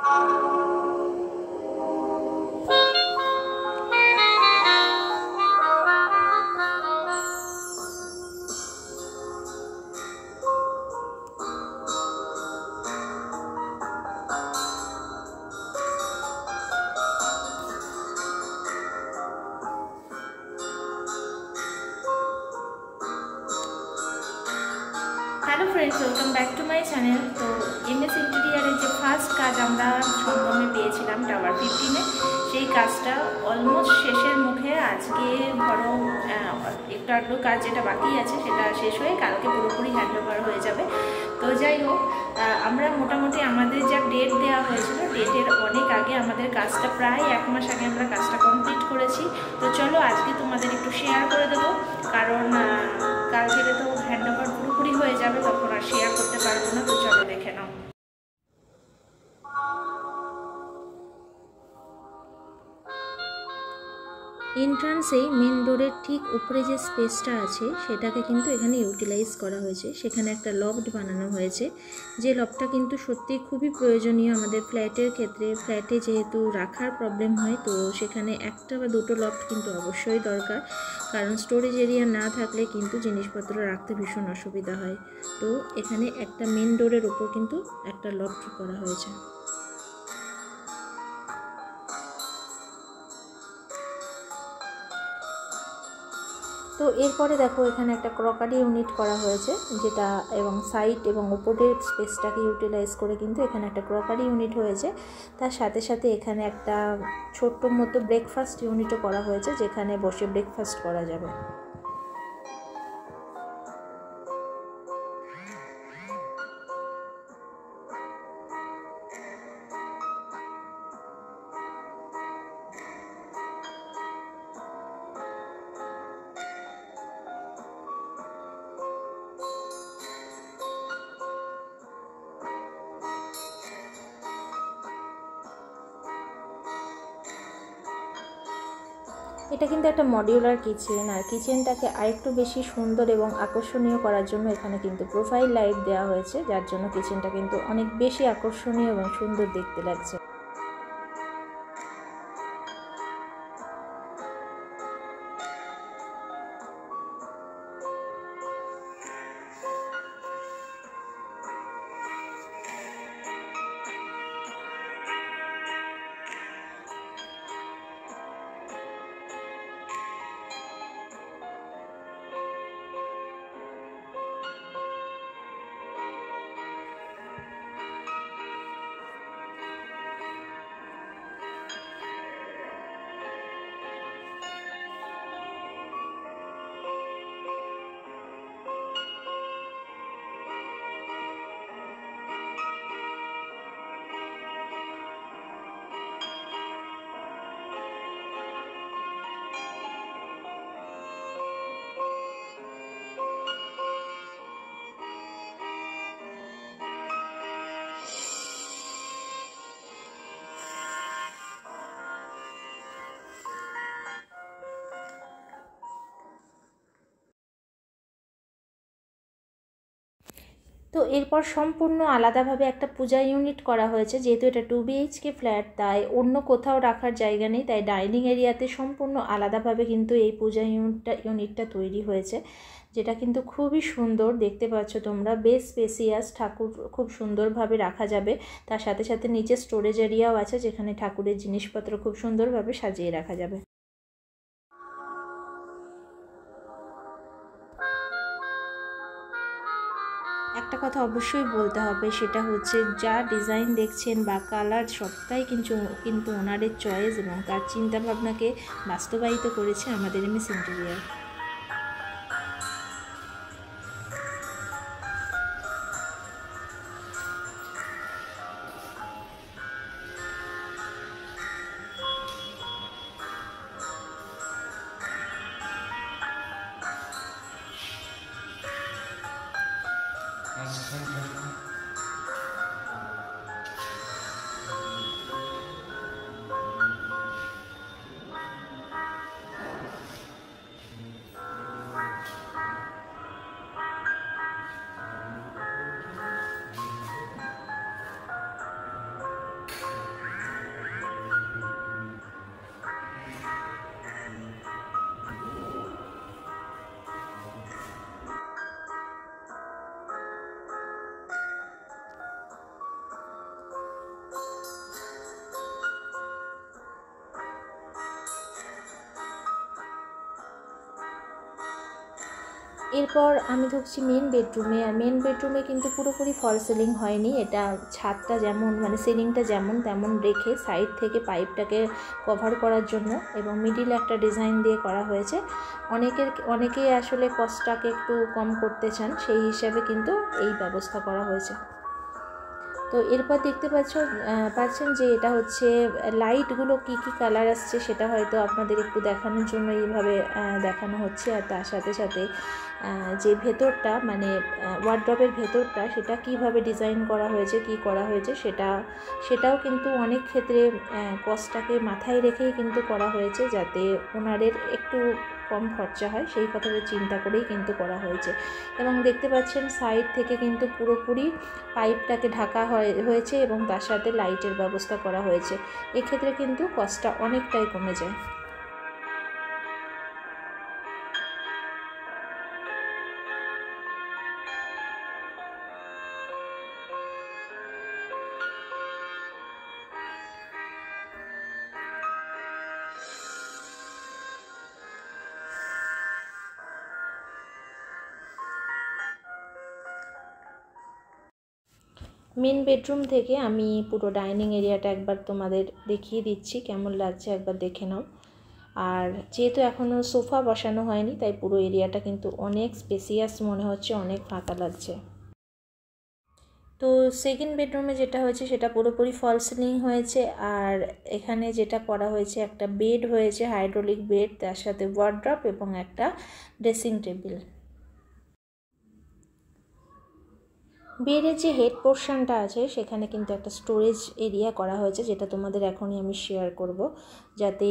Hello friends, welcome back to my channel. তো MS ইন্টেরিয়ারের যে first কাজ আমরা সঙ্গমে পেয়েছিলাম টাওয়ার 15-এ, সেই কাজটা অলমোস্ট শেষের মুখে। আজকে ধরো একটু আধটু কাজ যেটা বাকি আছে সেটা শেষ হয়ে কালকে পুরোপুরি হ্যান্ডওভার হয়ে যাবে। তো যাই হোক, আমরা মোটামুটি আমাদের যা ডেট দেওয়া হয়েছিল, ডেটের অনেক আগে আমাদের কাজটা, প্রায় 1 মাস আগে আমরা কাজটা কমপ্লিট করেছি। তো চলো আজকে তোমাদের একটু শেয়ার করে দেবো, কারণ কাল থেকে তো হ্যান্ডওভার পুরোপুরি হয়ে যাবে, তখন আর শেয়ার করতে পারবো না। তো চলো দেখে নাও। এন্ট্রান্সেই মেন ডোরের ঠিক উপরে যে স্পেসটা আছে সেটাকে কিন্তু এখানে ইউটিলাইজ করা হয়েছে। সেখানে একটা লফট বানানো হয়েছে, যে লফটটা কিন্তু সত্যি খুবই প্রয়োজনীয় আমাদের ফ্ল্যাটের ক্ষেত্রে। ফ্ল্যাটে যেহেতু রাখার প্রবলেম হয়, তো সেখানে একটা বা দুটো লফট কিন্তু অবশ্যই দরকার, কারণ স্টোরেজ এরিয়া না থাকলে কিন্তু জিনিসপত্র রাখতে ভীষণ অসুবিধা হয়। তো এখানে একটা মেন ডোরের উপর কিন্তু একটা লফট করা হয়েছে। তো এরপরে দেখো এখানে একটা ক্রকারি ইউনিট করা হয়েছে, যেটা এবং সাইড এবং উপরের স্পেসটাকে ইউটিলাইজ করে কিন্তু এখানে একটা ক্রকারি ইউনিট হয়েছে। তার সাথে সাথে এখানে একটা ছোট্ট মতো ব্রেকফাস্ট ইউনিটও করা হয়েছে, যেখানে বসে ব্রেকফাস্ট করা যাবে। এটা কিন্তু একটা মডিউলার কিচেন, আর কিচেনটাকে আরেকটু বেশি সুন্দর এবং আকর্ষণীয় করার জন্য এখানে কিন্তু প্রোফাইল লাইট দেওয়া হয়েছে, যার জন্য কিচেনটা কিন্তু অনেক বেশি আকর্ষণীয় এবং সুন্দর দেখতে লাগছে। তো এরপর সম্পূর্ণ আলাদাভাবে একটা পূজা ইউনিট করা হয়েছে। যেহেতু এটা 2 BHK ফ্ল্যাট, তাই অন্য কোথাও রাখার জায়গা নেই, তাই ডাইনিং এরিয়াতে সম্পূর্ণ আলাদাভাবে কিন্তু এই পূজা ইউনিটটা তৈরি হয়েছে, যেটা কিন্তু খুবই সুন্দর দেখতে পাচ্ছ তোমরা। বেশ স্পেসিয়াস, ঠাকুর খুব সুন্দরভাবে রাখা যাবে। তার সাথে সাথে নিচে স্টোরেজ এরিয়াও আছে, যেখানে ঠাকুরের জিনিসপত্র খুব সুন্দরভাবে সাজিয়ে রাখা যাবে। একটা কথা অবশ্যই বলতে হবে, সেটা হচ্ছে যা ডিজাইন দেখছেন বা কালার সবটাই কিন্তু ওনারের চয়েস এবং তার চিন্তাভাবনাকে বাস্তবায়িত করেছে আমাদের এমএস ইন্টেরিয়ার। এরপর আমি ঢুকছি মেন বেডরুমে। আর মেন বেডরুমে কিন্তু পুরোপুরি ফল সিলিং হয়নি, এটা ছাদটা যেমন মানে সিলিংটা যেমন তেমন রেখে সাইড থেকে পাইপটাকে কভার করার জন্য এবং মিডিলে একটা ডিজাইন দিয়ে করা হয়েছে। অনেকেই আসলে কস্টটাকে একটু কম করতে চান, সেই হিসাবে কিন্তু এই ব্যবস্থা করা হয়েছে। তো এরপর দেখতে পাচ্ছেন যে এটা হচ্ছে লাইটগুলো কি কালার আসছে, সেটা হয়তো আপনাদের একটু দেখানোর জন্য এইভাবে দেখানো হচ্ছে। আর তার সাথে সাথে যে ভেতরটা মানে ওয়ার্ড্রবের ভেতরটা সেটা কিভাবে ডিজাইন করা হয়েছে, কি করা হয়েছে সেটাও কিন্তু অনেক ক্ষেত্রে কস্টটাকে মাথায় রেখেই কিন্তু করা হয়েছে, যাতে ওনাদের একটু কম খরচা হয় সেই কথাটা চিন্তা করেই কিন্তু করা হয়েছে। এবং দেখতে পাচ্ছেন সাইড থেকে কিন্তু পুরোপুরি পাইপটাকে ঢাকা হয়েছে এবং তার সাথে লাইটের ব্যবস্থা করা হয়েছে। এক্ষেত্রে কিন্তু কস্টটা অনেকটাই কমে যায়। মেন বেডরুম থেকে আমি পুরো ডাইনিং এরিয়াটা একবার তোমাদের দেখিয়ে দিচ্ছি, কেমন লাগছে একবার দেখে নাও। আর যেহেতু এখনও সোফা বসানো হয়নি তাই পুরো এরিয়াটা কিন্তু অনেক স্পেসিয়াস মনে হচ্ছে, অনেক ফাঁকা লাগছে। তো সেকেন্ড বেডরুমে যেটা হয়েছে সেটা পুরোপুরি ফল সিলিং হয়েছে। আর এখানে যেটা করা হয়েছে একটা বেড হয়েছে, হাইড্রোলিক বেড, তার সাথে ওয়ার্ড্রপ এবং একটা ড্রেসিং টেবিল। বেডের যে হেড পোর্শনটা আছে সেখানে কিন্তু একটা স্টোরেজ এরিয়া করা হয়েছে, যেটা তোমাদের এখনই আমি শেয়ার করব, যাতে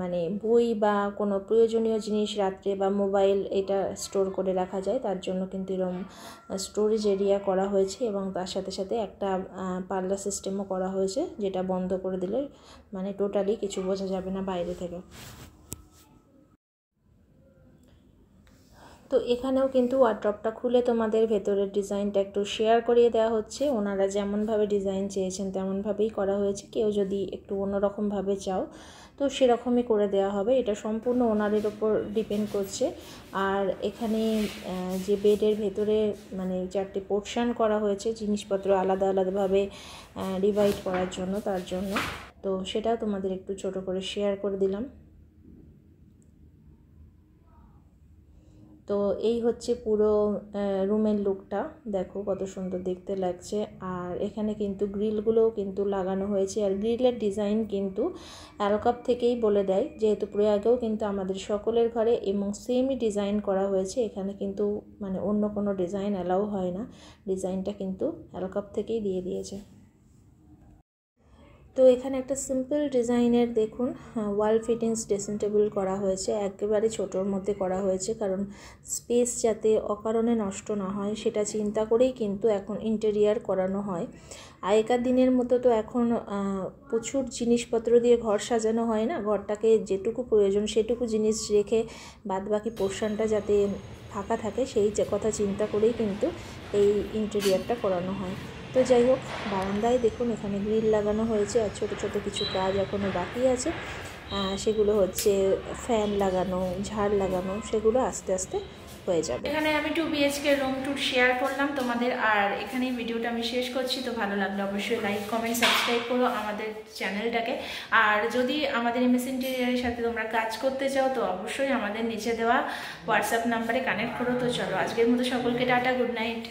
মানে বই বা কোনো প্রয়োজনীয় জিনিস রাত্রে বা মোবাইল এটা স্টোর করে রাখা যায়, তার জন্য কিন্তু এরকম স্টোরেজ এরিয়া করা হয়েছে। এবং তার সাথে সাথে একটা পাল্লা সিস্টেমও করা হয়েছে, যেটা বন্ধ করে দিলে মানে টোটালি কিছু বোঝা যাবে না বাইরে থেকে। তো এখানেও কিন্তু ওয়ার্ড্রপটা খুলে তোমাদের ভেতরের ডিজাইনটা একটু শেয়ার করিয়ে দেওয়া হচ্ছে। ওনারা যেমনভাবে ডিজাইন চেয়েছেন তেমনভাবেই করা হয়েছে। কেউ যদি একটু অন্যরকমভাবে চাও তো সেরকমই করে দেওয়া হবে, এটা সম্পূর্ণ ওনাদের ওপর ডিপেন্ড করছে। আর এখানে যে বেডের ভেতরে মানে 4টে পোর্শন করা হয়েছে জিনিসপত্র আলাদা আলাদাভাবে ডিভাইড করার জন্য, তার জন্য তো সেটাও তোমাদের একটু ছোট করে শেয়ার করে দিলাম। তো এই হচ্ছে পুরো রুমের লুকটা, দেখো কত সুন্দর দেখতে লাগছে। আর এখানে কিন্তু গ্রিলগুলোও কিন্তু লাগানো হয়েছে। আর গ্রিলের ডিজাইন কিন্তু অ্যালকপ থেকেই বলে দেয়, যেহেতু প্রয়াগেও কিন্তু আমাদের সকলের ঘরে এবং সেমই ডিজাইন করা হয়েছে। এখানে কিন্তু মানে অন্য কোনো ডিজাইন অ্যালাউ হয় না, ডিজাইনটা কিন্তু অ্যালকপ থেকেই দিয়ে দিয়েছে। তো এখানে একটা সিম্পল ডিজাইনের দেখুন ওয়াল ফিটিংস ড্রেসিং টেবিল করা হয়েছে, একেবারে ছোটোর মধ্যে করা হয়েছে, কারণ স্পেস যাতে অকারণে নষ্ট না হয় সেটা চিন্তা করেই কিন্তু এখন ইন্টেরিয়ার করানো হয়। আগেকার দিনের মতো তো এখন প্রচুর জিনিসপত্র দিয়ে ঘর সাজানো হয় না, ঘরটাকে যেটুকু প্রয়োজন সেটুকু জিনিস রেখে বাদবাকি পোর্শনটা যাতে ফাঁকা থাকে সেই কথা চিন্তা করেই কিন্তু এই ইন্টেরিয়ারটা করানো হয়। তো যাই হোক, বারান্দায় দেখুন এখানে গ্রিল লাগানো হয়েছে। আর ছোটো ছোটো কিছু কাজ এখনও বাকি আছে, সেগুলো হচ্ছে ফ্যান লাগানো, ঝাড় লাগানো, সেগুলো আস্তে আস্তে হয়ে যাবে। এখানে আমি 2 BHK রুম ট্যুর শেয়ার করলাম তোমাদের। আর এখানে ভিডিওটা আমি শেষ করছি। তো ভালো লাগলে অবশ্যই লাইক কমেন্ট সাবস্ক্রাইব করো আমাদের চ্যানেলটাকে। আর যদি আমাদের এমএস ইন্টেরিয়ারের সাথে তোমরা কাজ করতে চাও তো অবশ্যই আমাদের নিচে দেওয়া হোয়াটসঅ্যাপ নাম্বারে কানেক্ট করো। তো চলো আজকের মতো সকলকে টাটা, গুড নাইট।